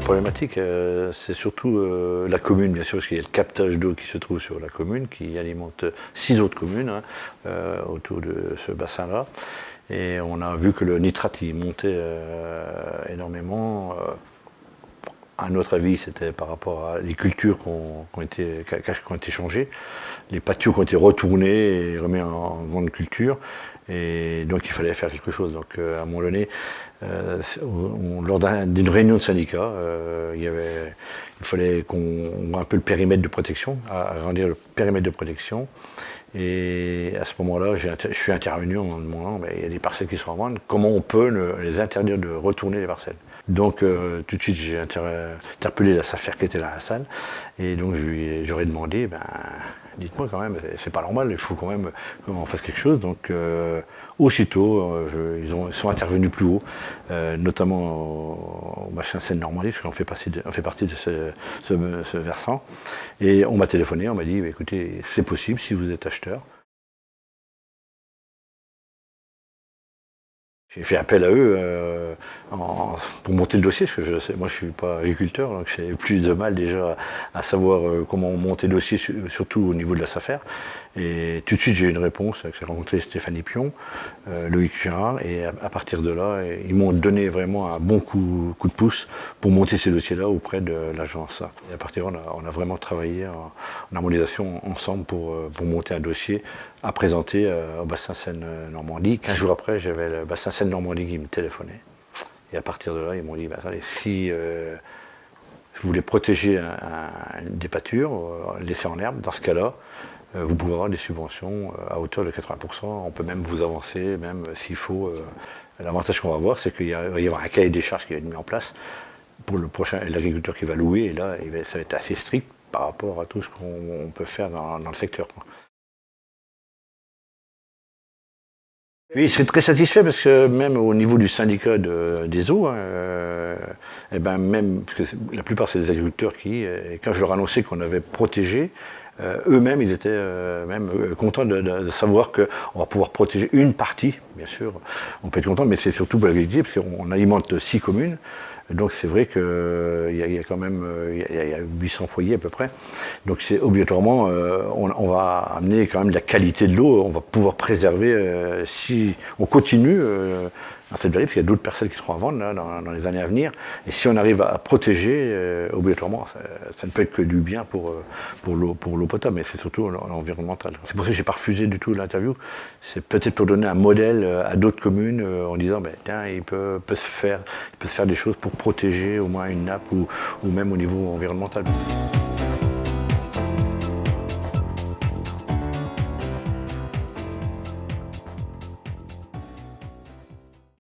problématique, c'est surtout la commune, bien sûr, parce qu'il y a le captage d'eau qui se trouve sur la commune, qui alimente 6 autres communes autour de ce bassin-là. Et on a vu que le nitrate il montait énormément. À notre avis, c'était par rapport à les cultures qui ont été changées, les pâtures qui ont été retournées et remises en grande culture. Et donc il fallait faire quelque chose. Donc à un moment donné, lors d'une réunion de syndicat, il fallait qu'on voit un peu le périmètre de protection, agrandir le périmètre de protection. Et à ce moment-là, je suis intervenu en demandant, il y a des parcelles qui sont à vendre, comment on peut les interdire de retourner les parcelles. Donc tout de suite, j'ai interpellé la SAFER qui était dans la salle, et donc j'aurais demandé, dites-moi quand même, c'est pas normal, il faut quand même qu'on fasse quelque chose. Donc aussitôt, ils sont intervenus plus haut, notamment au bassin Seine-Normandie, parce qu'on fait partie de ce versant. Et on m'a téléphoné, on m'a dit, écoutez, c'est possible si vous êtes acheteur. J'ai fait appel à eux pour monter le dossier, parce que moi je ne suis pas agriculteur, donc j'ai plus de mal déjà à savoir comment monter le dossier, surtout au niveau de la SAFER. Et tout de suite j'ai eu une réponse, j'ai rencontré Stéphanie Pion, Loïc Gérard, et à partir de là, ils m'ont donné vraiment un bon coup de pouce pour monter ces dossiers-là auprès de l'agence. Et à partir de là, on a vraiment travaillé en harmonisation ensemble pour monter un dossier à présenter au bassin Seine-Normandie. 15 jours après, j'avais le bassin Seine-Normandie qui me téléphonait. Et à partir de là, ils m'ont dit, attendez, si vous voulez protéger des pâtures, laisser en herbe, dans ce cas-là, vous pouvez avoir des subventions à hauteur de 80%. On peut même vous avancer, même s'il faut. L'avantage qu'on va avoir, c'est qu'il va y avoir un cahier des charges qui va être mis en place pour l'agriculteur qui va louer. Et là, ça va être assez strict par rapport à tout ce qu'on peut faire dans le secteur. Oui, je serais très satisfait parce que même au niveau du syndicat des eaux, même, parce que la plupart c'est des agriculteurs qui, quand je leur annonçais qu'on avait protégé, eux-mêmes ils étaient même contents de savoir qu'on va pouvoir protéger une partie, bien sûr, on peut être content, mais c'est surtout pour l'agriculture parce qu'on alimente 6 communes. Donc c'est vrai qu'il y a quand même il y a 800 foyers à peu près. Donc c'est obligatoirement, on va amener quand même de la qualité de l'eau, on va pouvoir préserver, si on continue dans cette vallée, parce qu'il y a d'autres parcelles qui seront à vendre là, dans les années à venir. Et si on arrive à protéger, obligatoirement, ça ne peut être que du bien pour l'eau potable, mais c'est surtout l'environnemental. C'est pour ça que je n'ai pas refusé du tout l'interview. C'est peut-être pour donner un modèle à d'autres communes en disant, tiens, il peut se faire des choses pour protéger au moins une nappe ou même au niveau environnemental.